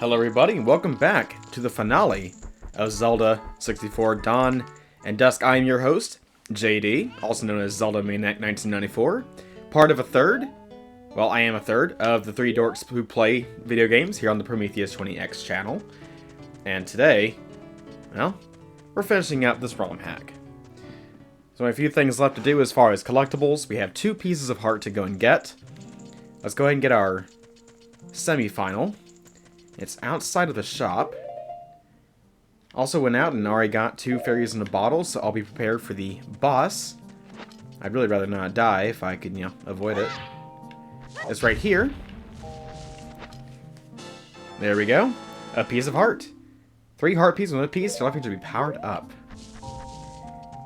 Hello everybody, and welcome back to the finale of Zelda 64 Dawn and Dusk. I am your host, JD, also known as Zelda Maniac 1994, part of I am a third of the three dorks who play video games here on the Prometheus 20X channel. And today, well, we're finishing out this ROM hack. So a few things left to do as far as collectibles. We have 2 pieces of heart to go and get. Let's go ahead and get our semi-final. It's outside of the shop. Also went out and already got 2 fairies in a bottle, so I'll be prepared for the boss. I'd really rather not die if I could, avoid it. It's right here. There we go. A piece of heart. 3 heart pieces, 1 piece. Your life to be powered up.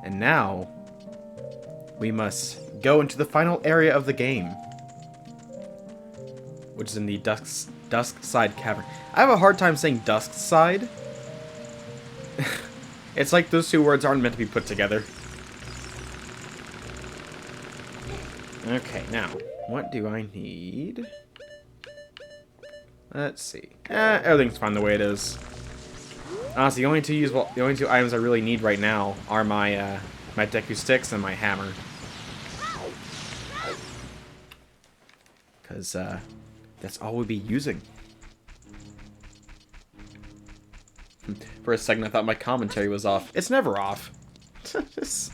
And now, we must go into the final area of the game, which is in the Dusk Side Cavern. I have a hard time saying Dusk Side. It's like those 2 words aren't meant to be put together. Okay, now, what do I need? Let's see. Everything's fine the way it is. Honestly, the only 2 items I really need right now are my my Deku sticks and my hammer. Because that's all we'll be using. For a second, I thought my commentary was off. It's never off. Just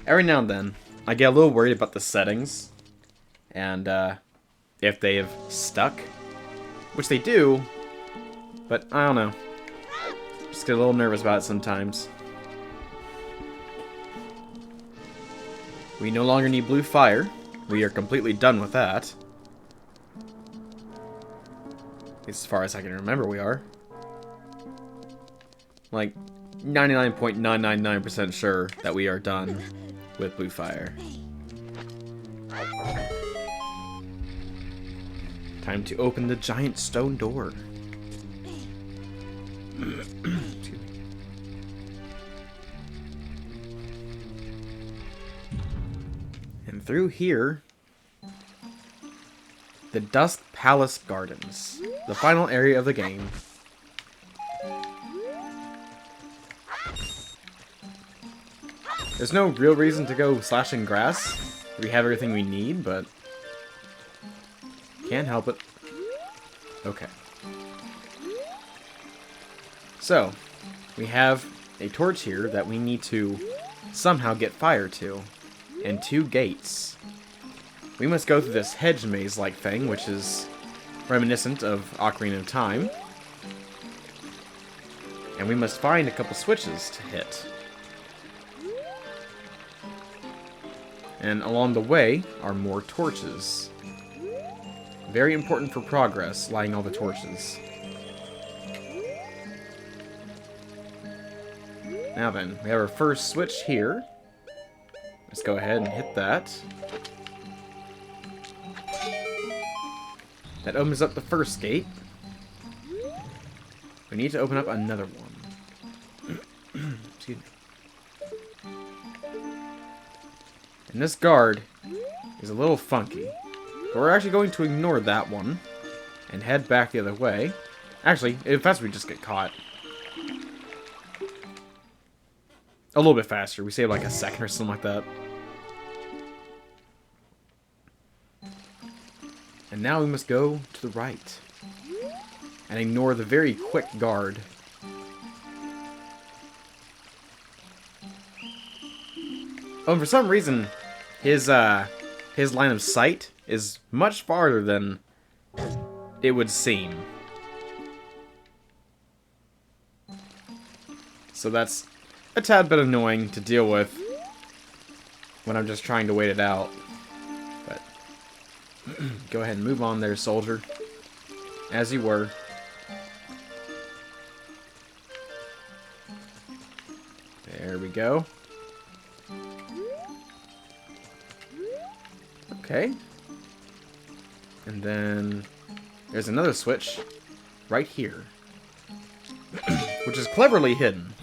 every now and then, I get a little worried about the settings, and if they have stuck, which they do, but I don't know. Just get a little nervous about it sometimes. We no longer need blue fire. We are completely done with that. As far as I can remember, we are. Like, 99.999% sure that we are done with blue fire. Time to open the giant stone door. Excuse me. And through here, the Dusk Palace Gardens, the final area of the game. There's no real reason to go slashing grass. We have everything we need, but can't help it. Okay. So, we have a torch here that we need to somehow get fire to, and 2 gates. We must go through this hedge maze-like thing, which is reminiscent of Ocarina of Time. And we must find a couple switches to hit. And along the way are more torches. Very important for progress, lighting all the torches. Now then, we have our first switch here. Let's go ahead and hit that. That opens up the first gate. We need to open up another one. Excuse me. And this guard is a little funky. But we're actually going to ignore that one and head back the other way. Actually, if that's we just get caught. A little bit faster. We save like a second or something like that. And now we must go to the right and ignore the very quick guard. Oh, and for some reason, his line of sight is much farther than it would seem. So that's a tad bit annoying to deal with when I'm just trying to wait it out. But go ahead and move on there, soldier. As you were. There we go. Okay. And then there's another switch right here. Which is cleverly hidden.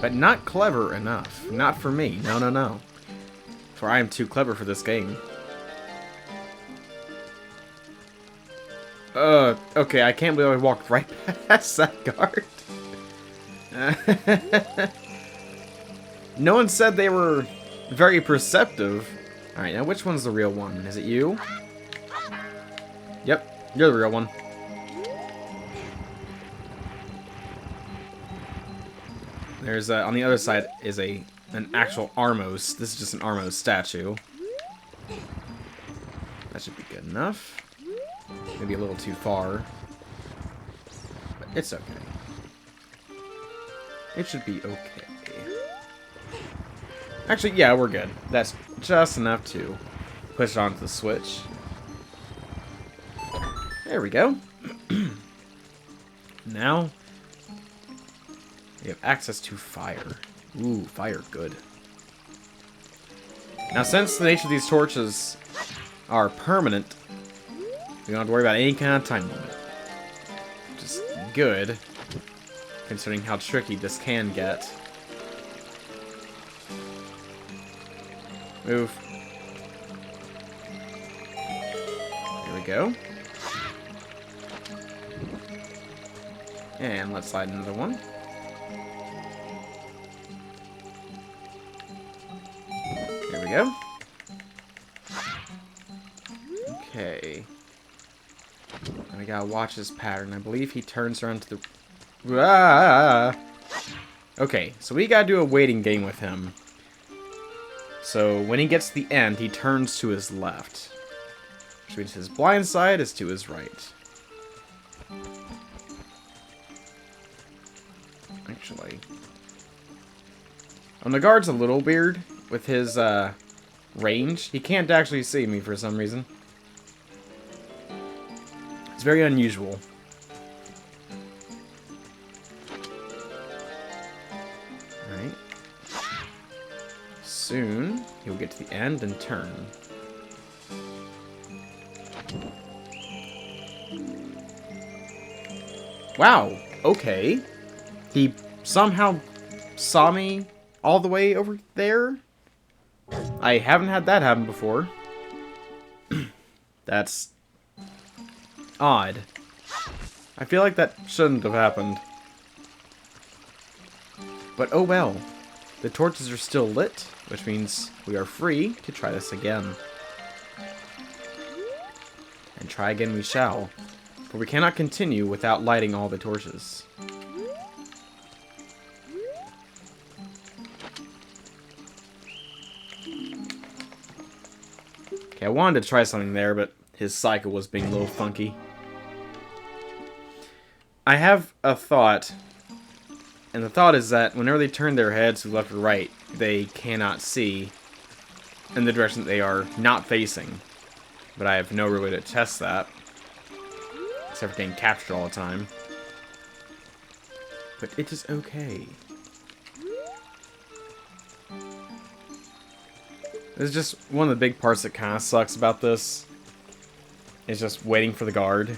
But not clever enough. Not for me. No, no, no. For I am too clever for this game. Okay, I can't believe I walked right past that guard. No one said they were very perceptive. Alright, now which one's the real one? Is it you? Yep, you're the real one. There's on the other side is an actual Armos. This is just an Armos statue. That should be good enough. Maybe a little too far. But it's okay. It should be okay. Actually, yeah, we're good. That's just enough to push it onto the switch. There we go. Now, we have access to fire. Ooh, fire, good. Now, since the nature of these torches are permanent, we don't have to worry about any kind of time limit. Which is good, considering how tricky this can get. Move. There we go. And let's slide another one. There we go. Okay. And we gotta watch his pattern. I believe he turns around to the... Ah! Okay, so we gotta do a waiting game with him. So when he gets to the end, he turns to his left. Which means his blind side is to his right. Actually. The guard's a little weird with his range. He can't actually see me for some reason. It's very unusual. Alright. Soon, he'll get to the end and turn. Wow, okay. He somehow saw me all the way over there? I haven't had that happen before. That's odd. I feel like that shouldn't have happened. But oh well. The torches are still lit, which means we are free to try this again. And try again we shall. For we cannot continue without lighting all the torches. Okay, I wanted to try something there, but his cycle was being a little funky. I have a thought. And the thought is that whenever they turn their heads to left or right, they cannot see in the direction that they are not facing. But I have no real way to test that. Except for getting captured all the time. But it is okay. This is just one of the big parts that kind of sucks about this. Is just waiting for the guard.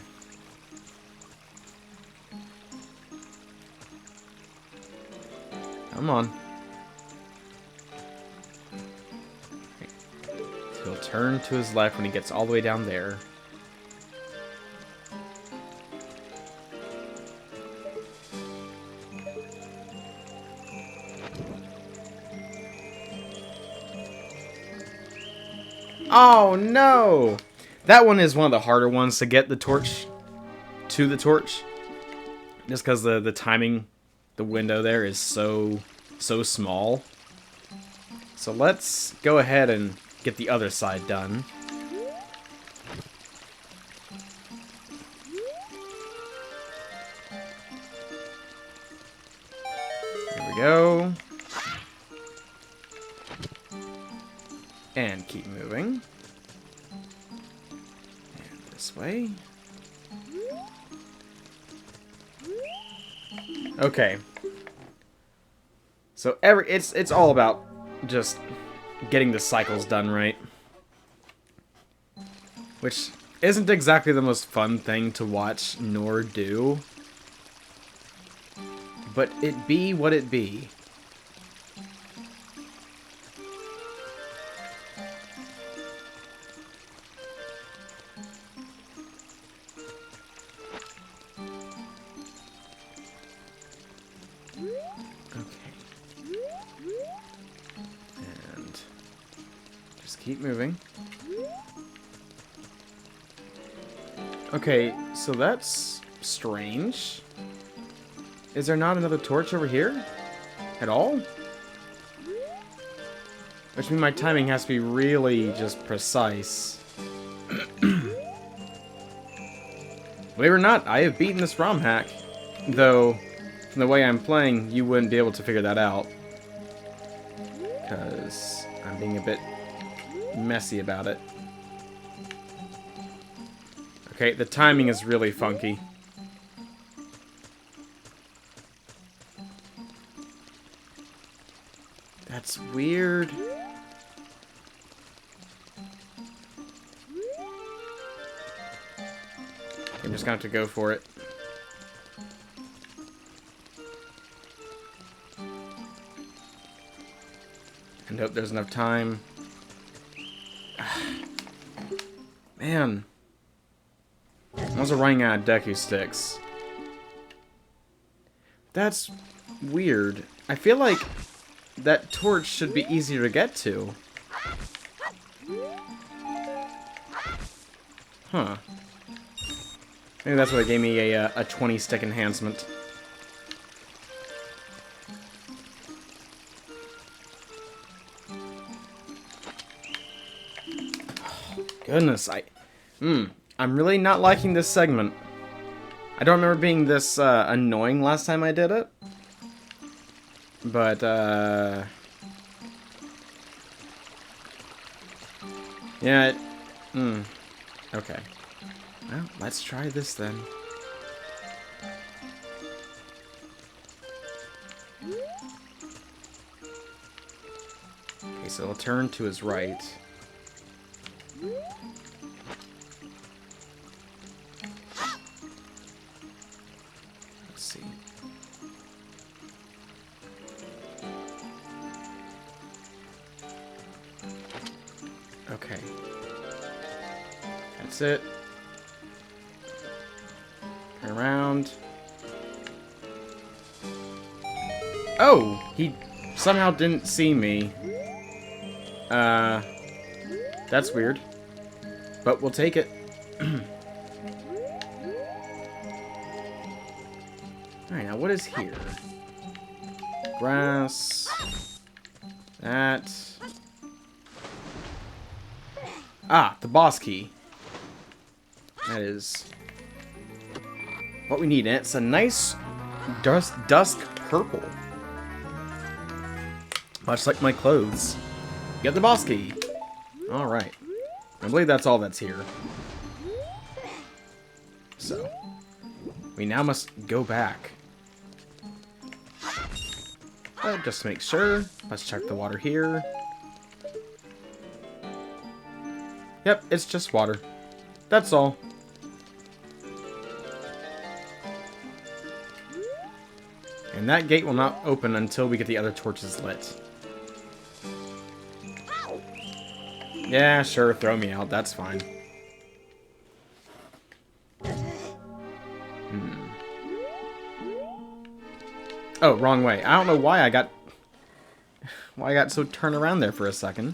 Come on. He'll turn to his left when he gets all the way down there. Oh no! That one is one of the harder ones to get the torch to the torch. Just because the timing, the window there is so small. So let's go ahead and get the other side done. There we go. And keep moving. And this way. Okay. So it's all about just getting the cycles done right. Which isn't exactly the most fun thing to watch nor do. But it be what it be. keep moving. Okay, so that's strange. Is there not another torch over here? At all? Which means my timing has to be really just precise. Believe it or not, I have beaten this ROM hack. Though, from the way I'm playing, you wouldn't be able to figure that out. Because I'm being a bit messy about it. Okay, the timing is really funky. That's weird. I'm just gonna have to go for it. And hope there's enough time. Man. I'm also running out of Deku sticks. That's weird. I feel like that torch should be easier to get to. Huh. Maybe that's why they gave me a 20 stick enhancement. Goodness, I'm really not liking this segment. I don't remember being this annoying last time I did it. But, yeah, okay. Well, let's try this then. Okay, so it'll turn to his right. Let's see. Okay. That's it. Turn around. Oh! He somehow didn't see me. That's weird. But we'll take it. Alright, now what is here? Grass. That. Ah, the boss key. That is what we need. And it's a nice dusk purple. Much like my clothes. Get the boss key. Alright. I believe that's all that's here. So, we now must go back. But just to make sure, let's check the water here. Yep, it's just water. That's all. And that gate will not open until we get the other torches lit. Yeah, sure, throw me out, that's fine. Oh, wrong way. I don't know why I got so turned around there for a second.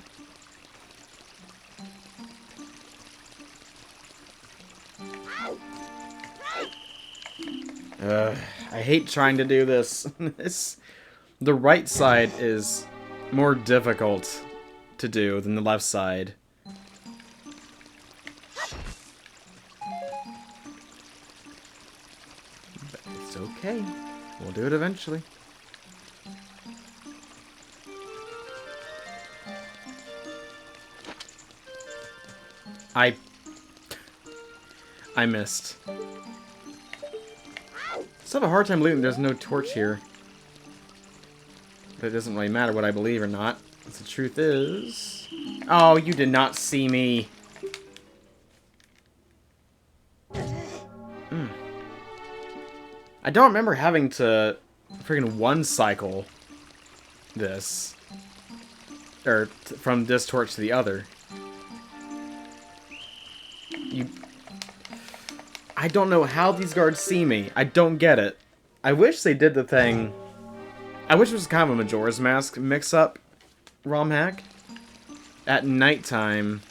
I hate trying to do this. The right side is more difficult to do than the left side. But it's okay. We'll do it eventually. I missed. Still have a hard time believing there's no torch here. But it doesn't really matter what I believe or not. The truth is... Oh, you did not see me. I don't remember having to freaking one cycle this. Or from this torch to the other. I don't know how these guards see me. I don't get it. I wish they did the thing... I wish it was kind of a Majora's Mask mix-up ROM hack. at nighttime,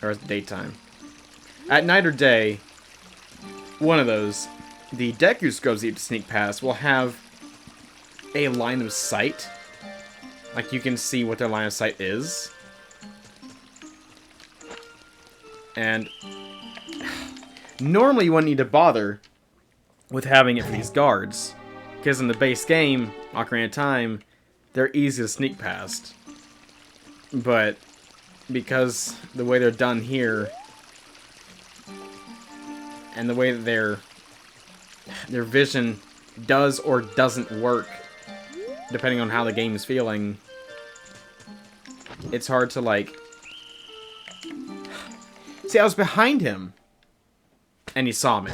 or daytime, at night or day, one of those, the Deku Scrubs that you sneak past will have a line of sight. Like, you can see what their line of sight is. And normally you wouldn't need to bother with having it for these guards, because in the base game, Ocarina of Time, they're easy to sneak past. But because the way they're done here, and the way that their vision does or doesn't work, depending on how the game is feeling, it's hard to, like... See, I was behind him, and he saw me.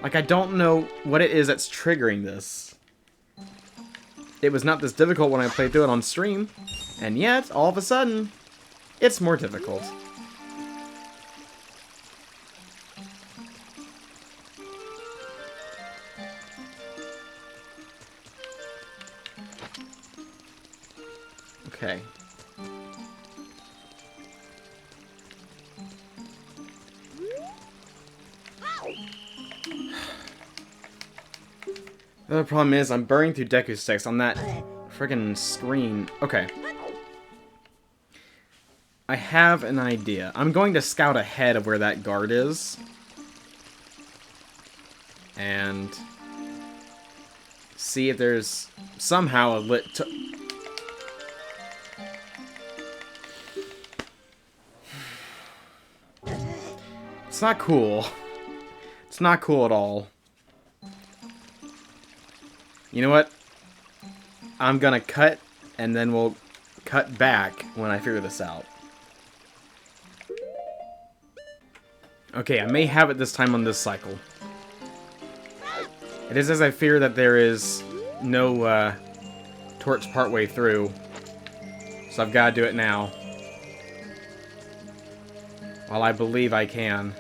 Like, I don't know what it is that's triggering this. It was not this difficult when I played through it on stream, and yet, all of a sudden, it's more difficult. Okay. The other problem is I'm burning through Deku sticks on that friggin' screen. Okay. I have an idea. I'm going to scout ahead of where that guard is. And see if there's somehow a lit... It's not cool. It's not cool at all. You know what? I'm gonna cut, and then we'll cut back when I figure this out. Okay, I may have it this time on this cycle. It is as I fear that there is no torch partway through. So I've got to do it now. While I believe I can.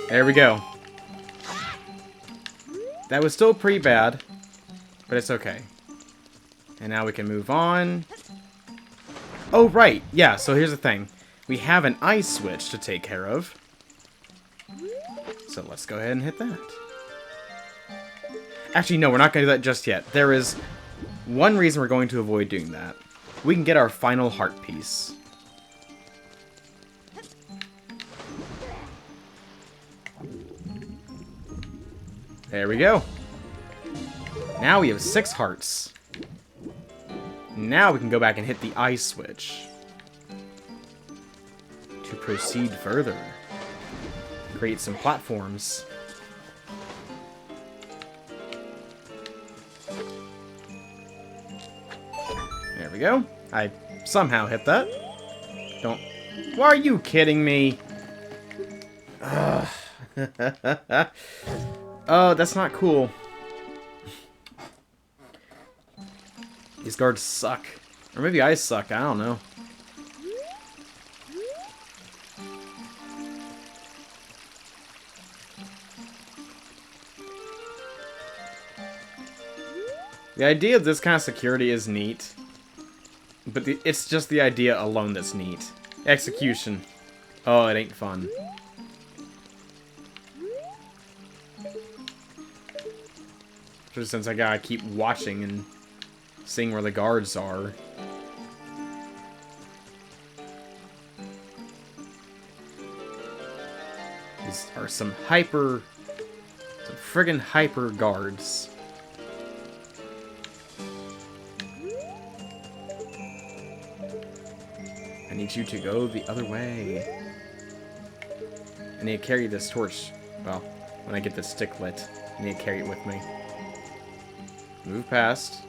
There we go. That was still pretty bad, but it's okay. And now we can move on. Oh, right. Yeah, so here's the thing. We have an ice switch to take care of. So let's go ahead and hit that. Actually, no, we're not going to do that just yet. There is one reason we're going to avoid doing that. We can get our final heart piece. There we go. Now we have 6 hearts. Now we can go back and hit the ice switch. To proceed further. Create some platforms. There we go. I somehow hit that. Don't... Why are you kidding me? Ugh. Oh, that's not cool. These guards suck. Or maybe I suck, I don't know. The idea of this kind of security is neat. But it's just the idea alone that's neat. Execution. Oh, it ain't fun. Especially since I gotta keep watching and seeing where the guards are. These are some friggin' hyper guards. I need you to go the other way. I need to carry this torch. Well, when I get this stick lit, I need to carry it with me. Move past.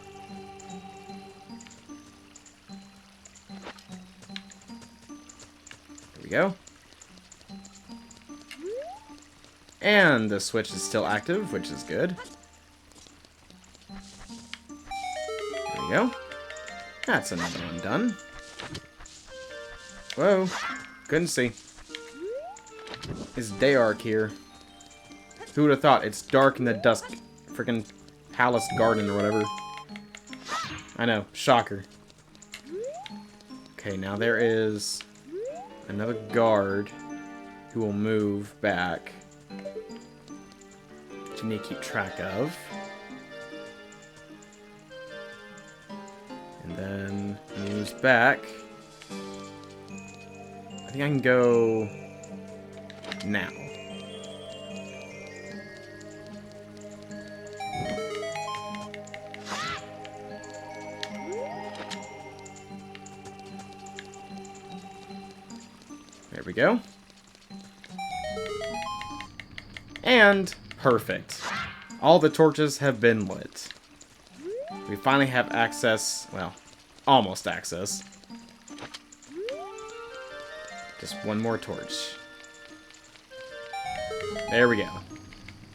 There we go. And the switch is still active, which is good. There we go. That's another one done. Whoa. Couldn't see. It's day arc here. Who would have thought? It's dark in the Dusk freaking palace garden or whatever. I know, shocker. Okay, now there is another guard who will move back, which you need to keep track of. And then he moves back. I think I can go now. There we go. And perfect. All the torches have been lit. We finally have access, well, almost access. Just one more torch. There we go.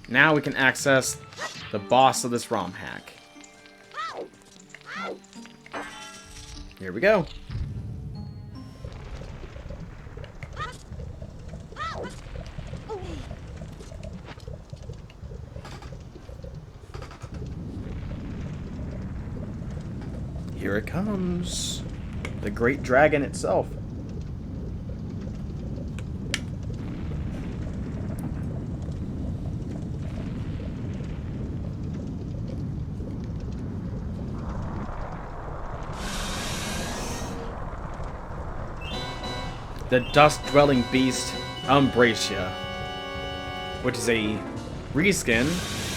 Now we can access the boss of this ROM hack. Here we go. Here it comes. The great dragon itself. The Dusk-dwelling beast, Umbracia, which is a reskin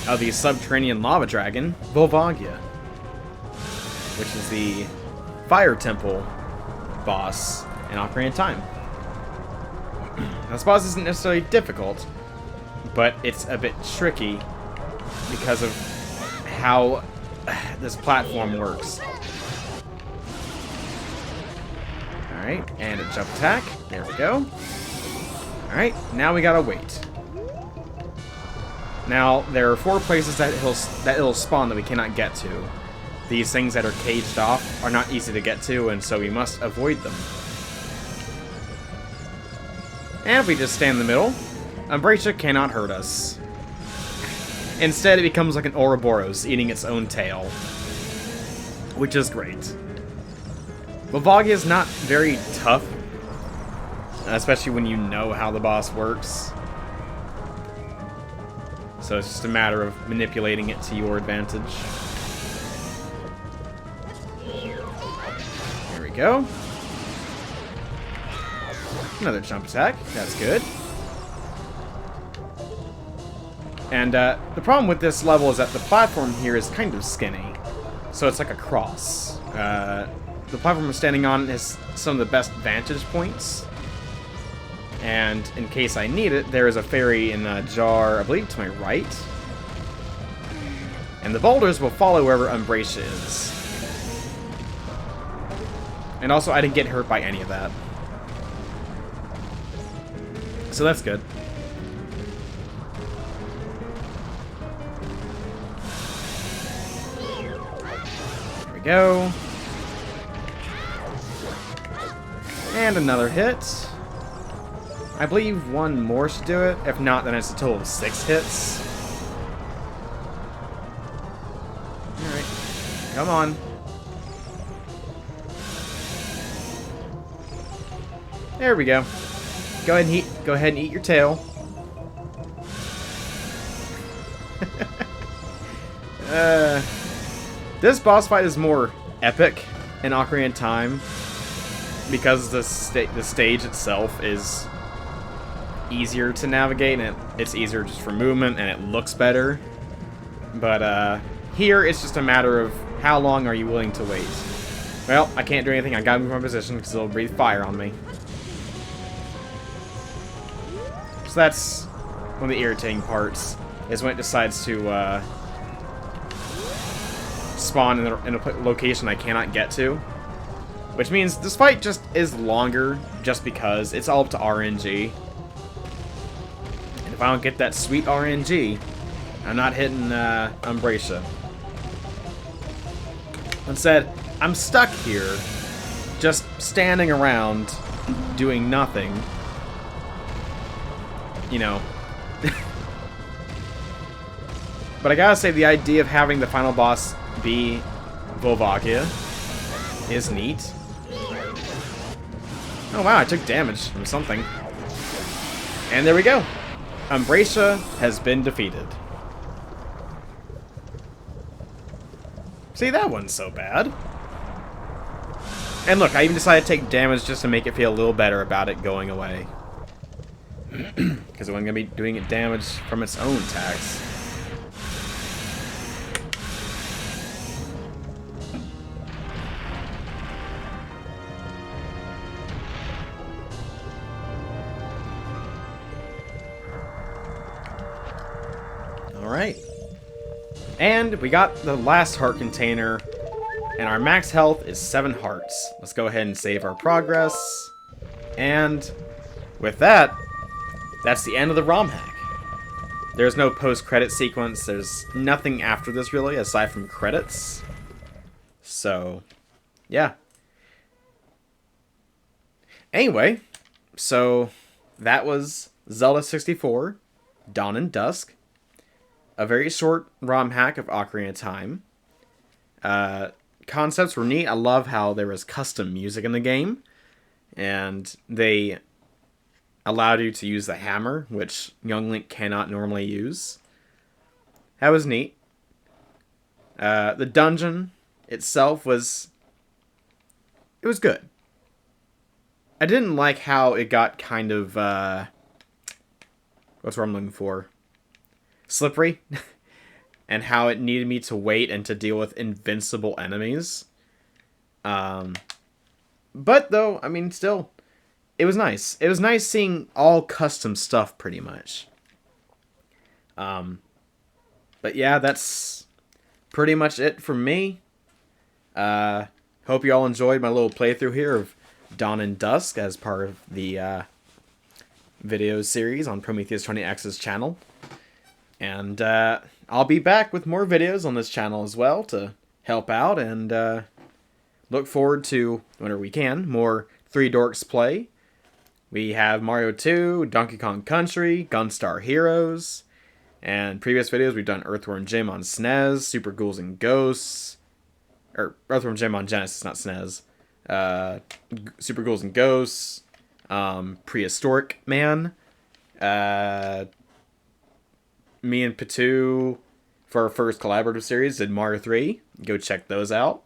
of the subterranean lava dragon, Volvagia, which is the Fire Temple boss in Ocarina of Time. This boss isn't necessarily difficult, but it's a bit tricky because of how this platform works. Alright, and a jump attack. There we go. Alright, now we gotta wait. Now, there are 4 places that it'll spawn that we cannot get to. These things that are caged off are not easy to get to, and so we must avoid them. And if we just stand in the middle, Umbracia cannot hurt us. Instead, it becomes like an Ouroboros eating its own tail, which is great. Volvagia is not very tough, especially when you know how the boss works. So it's just a matter of manipulating it to your advantage. There we go. Another jump attack. That's good. And the problem with this level is that the platform here is kind of skinny. So it's like a cross. The platform I'm standing on has some of the best vantage points. And in case I need it, there is a fairy in a jar, I believe, to my right. And the boulders will follow wherever Umbracia is. And also, I didn't get hurt by any of that. So that's good. There we go. And another hit. I believe one more should do it. If not, then it's a total of 6 hits. Alright. Come on. There we go. Go ahead and eat your tail. This boss fight is more epic in Ocarina of Time because the stage itself is easier to navigate, and it's easier just for movement, and it looks better. But here it's just a matter of how long are you willing to wait. Well, I can't do anything. I gotta move my position because it'll breathe fire on me. So that's one of the irritating parts, is when it decides to spawn in a location I cannot get to. Which means this fight just is longer just because it's all up to RNG. And if I don't get that sweet RNG, I'm not hitting Umbracia. Instead, I'm stuck here, just standing around, doing nothing. You know. But I gotta say, the idea of having the final boss be Volvagia is neat. Oh wow, I took damage from something. And there we go. Umbracia has been defeated. See, that wasn't so bad. And look, I even decided to take damage just to make it feel a little better about it going away. Because it wasn't going to be doing it damage from its own attacks. Alright. And we got the last heart container. And our max health is 7 hearts. Let's go ahead and save our progress. And with that, that's the end of the ROM hack. There's no post-credit sequence. There's nothing after this, really, aside from credits. So, yeah. Anyway, so that was Zelda 64, Dawn and Dusk. A very short ROM hack of Ocarina of Time. Concepts were neat. I love how there was custom music in the game. And they allowed you to use the hammer, which young Link cannot normally use. That was neat. The dungeon itself was... It was good. I didn't like how it got kind of... what's what I'm looking for? Slippery. And how it needed me to wait and to deal with invincible enemies. But, though, I mean, still, it was nice. It was nice seeing all custom stuff, pretty much. But, yeah, that's pretty much it from me. Hope you all enjoyed my little playthrough here of Dawn and Dusk as part of the video series on Prometheus 20X's channel. And, I'll be back with more videos on this channel as well to help out and look forward to, whenever we can, more Three Dorks play. We have Mario 2, Donkey Kong Country, Gunstar Heroes, and previous videos we've done Earthworm Jim on SNES, Super Ghouls and Ghosts, or Earthworm Jim on Genesis, not SNES, Super Ghouls and Ghosts, Prehistoric Man, me and Patu, for our first collaborative series, did Mario 3. Go check those out.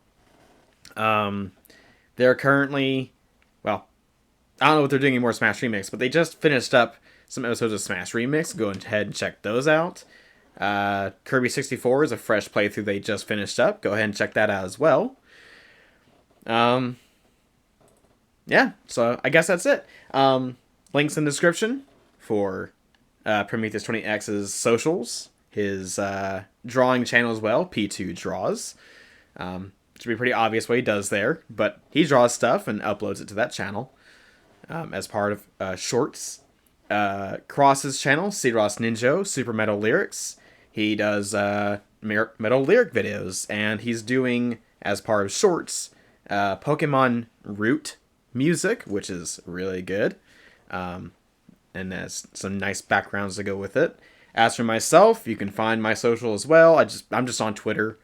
They're currently, well, I don't know what they're doing anymore, Smash Remix, but they just finished up some episodes of Smash Remix. Go ahead and check those out. Kirby 64 is a fresh playthrough they just finished up. Go ahead and check that out as well. Yeah, so I guess that's it. Links in the description for Prometheus 20X's socials, his drawing channel as well, P2 Draws. Which would be pretty obvious what he does there, but he draws stuff and uploads it to that channel as part of shorts. Cross's channel, Cros Ninja, Super Metal Lyrics. He does metal lyric videos, and he's doing, as part of shorts, Pokemon Root music, which is really good. And there's some nice backgrounds to go with it. As for myself, you can find my social as well. I'm just on Twitter.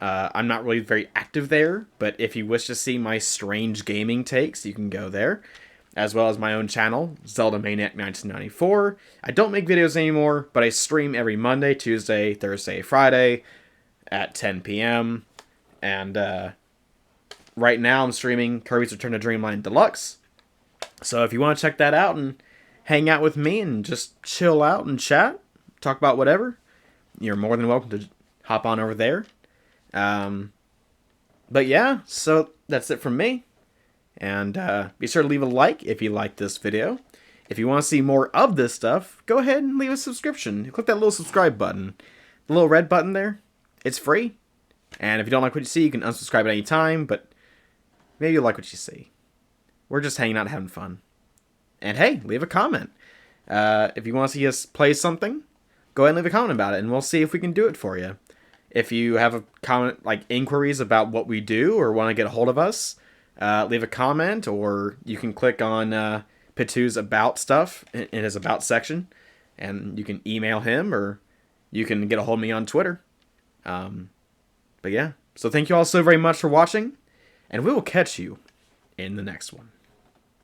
I'm not really very active there, but if you wish to see my strange gaming takes, you can go there. As well as my own channel, Zelda Maniac 1994. I don't make videos anymore, but I stream every Monday, Tuesday, Thursday, Friday at 10 p.m. And right now I'm streaming Kirby's Return to Dreamland Deluxe. So if you want to check that out and hang out with me and just chill out and chat, talk about whatever, you're more than welcome to hop on over there. But yeah, so that's it from me. And be sure to leave a like if you like this video. If you want to see more of this stuff, go ahead and leave a subscription. Click that little subscribe button. The little red button there. It's free. And if you don't like what you see, you can unsubscribe at any time, but maybe you'll like what you see. We're just hanging out and having fun. And hey, leave a comment. If you want to see us play something, go ahead and leave a comment about it, and we'll see if we can do it for you. If you have a comment, like inquiries about what we do or want to get a hold of us, leave a comment, or you can click on Pitu's About stuff in his About section, and you can email him, or you can get a hold of me on Twitter. But yeah, So thank you all so very much for watching, and we will catch you in the next one.